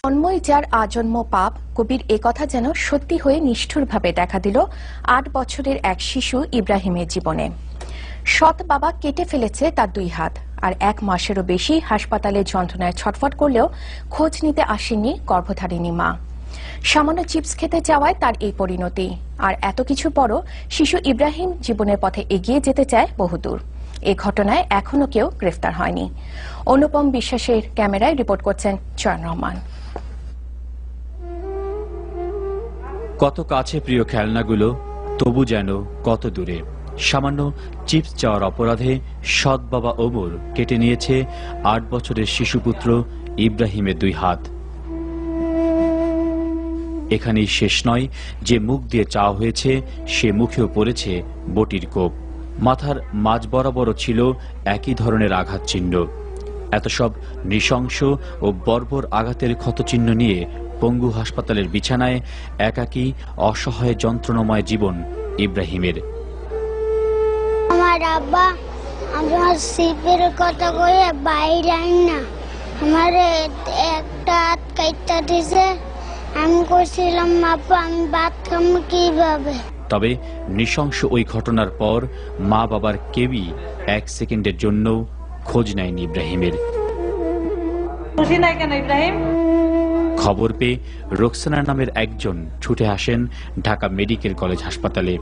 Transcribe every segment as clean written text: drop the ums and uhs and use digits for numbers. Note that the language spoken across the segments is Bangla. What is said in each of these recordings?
জন্মই যার আজন্ম পাপ, কবির একথা যেন সত্যি হয়ে নিষ্ঠুরভাবে দেখা দিল ৮ বছরের এক শিশু ইব্রাহিমের জীবনে। সৎ বাবা কেটে ফেলেছে তার ২ হাত, আর ১ মাসেরও বেশি হাসপাতালে যন্ত্রণায় ছটফট করলেও খোঁজ নিতে আসেননি গর্ভধারিণী মা। সামান্য চিপস খেতে যাওয়ায় তার এই পরিণতি। আর এত কিছু পরও শিশু ইব্রাহিম জীবনের পথে এগিয়ে যেতে চায় বহুদূর। এই ঘটনায় এখনো কেউ গ্রেফতার হয়নি। অনুপম বিশ্বাসের ক্যামেরায় রিপোর্ট করছেন চয়ন রহমান। কত কাছে প্রিয় খেলনাগুলো, তবু যেন কত দূরে। সামান্য চিপস চাওয়ার অপরাধে সৎ বাবা ওমর কেটে নিয়েছে ৮ বছরের শিশুপুত্র ইব্রাহিমের ২ হাত। এখানেই শেষ নয়, যে মুখ দিয়ে চাওয়া হয়েছে সে মুখেও পড়েছে বটির কোপ। মাথার মাঝ বরাবরও ছিল একই ধরনের আঘাত চিহ্ন। এত সব নৃশংস ও বর্বর আঘাতের ক্ষতচিহ্ন নিয়ে পঙ্গু হাসপাতালের বিছানায় একাকী অসহায় যন্ত্রণাময় জীবন ইব্রাহিমের। আমার আব্বা আমার সিপের কথা কয়ে বাইরে না আমার একটা হাত কাইটা দিছে। আমি কইছিলাম আব্বা আমি ভাত খাবো কিভাবে। তবে নৃশংস ওই ঘটনার পর মা বাবার কেউই ১ সেকেন্ডের জন্য খোঁজ নেয়নি ইব্রাহিমের। খবর পেয়ে রোকসানা নামের একজন ছুটে আসেন ঢাকা মেডিকেল কলেজ হাসপাতালে।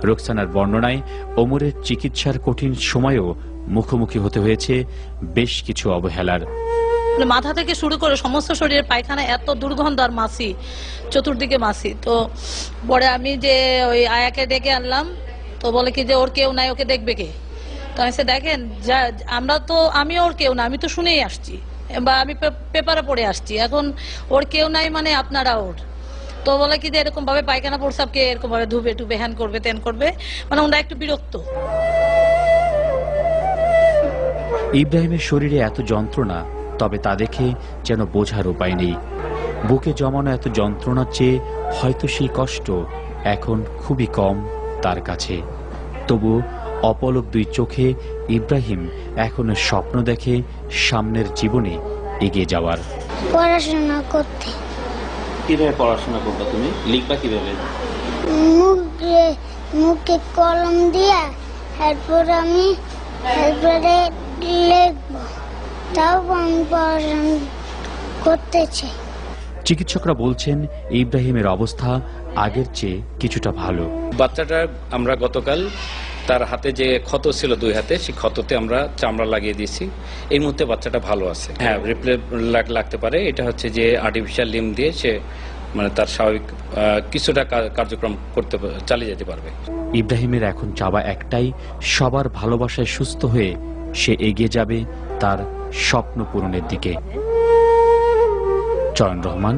রোকসানার বর্ণনায় ওমরের চিকিৎসার কঠিন সময়েও মুখোমুখি হতে হয়েছে বেশ কিছু অবহেলার। মাথা থেকে শুরু করে সমস্ত শরীরের পায়খানা এত দুর্গন্ধ আর মাছি, চতুর্দিকে মাছি। তো পরে আমি যে ওই আয়াকে ডেকে আনলাম, তো বলে কি যে ওর কেউ নাই, ওকে দেখবে কে? তো আমি দেখেন আমি ওর কেউ না, আমি তো শুনেই আসছি বা আমি পেপারে পড়ে আসছি, এখন ওর কেউ নাই মানে আপনারা ওর। তো বলে কি যে এরকম ভাবে পায়খানা প্রস্রাবকে এরকম ভাবে ধুবে টুবে হ্যান করবে তেন করবে, মানে ওরা একটু বিরক্ত। ইব্রাহিমের শরীরে এত যন্ত্রণা, তবে তা দেখে যেন বোঝার উপায় নেই। বুকে জমানো এত যন্ত্রণার চেয়ে হয়তো সেই কষ্ট এখন খুবই কম তার কাছে। তবু অপলক ২ চোখে ইব্রাহিম এখনো স্বপ্ন দেখে সামনের জীবনে এগিয়ে যাওয়ার। পড়াশোনা করতে। কিভাবে পড়াশোনা করবে তুমি? লিখবা কিভাবে? মুখে কলম দিয়া এরপরে লিখবো, তাও আমি পড়াশোনা করতে চাই। চিকিৎসকরা বলছেন ইব্রাহিমের অবস্থা আগের চেয়ে কিছুটা ভালো। বাচ্চাটা আমরা গতকাল তার হাতে যে ক্ষত ছিল ২ হাতে, সেই ক্ষততে আমরা চামড়া লাগিয়ে দিয়েছি। এই মুহূর্তে বাচ্চাটা ভালো আছে। হ্যাঁ, রিপ্লে লাগতে পারে। এটা হচ্ছে যে আর্টিফিশিয়াল লিম্ব দিয়ে সে মানে তার স্বাভাবিক কিছুটা কার্যক্রম করতে চালিয়ে যেতে পারবে। ইব্রাহিমের এখন চাওয়া একটাই, সবার ভালোবাসায় সুস্থ হয়ে সে এগিয়ে যাবে তার স্বপ্ন পূরণের দিকে। চয়ন রহমান।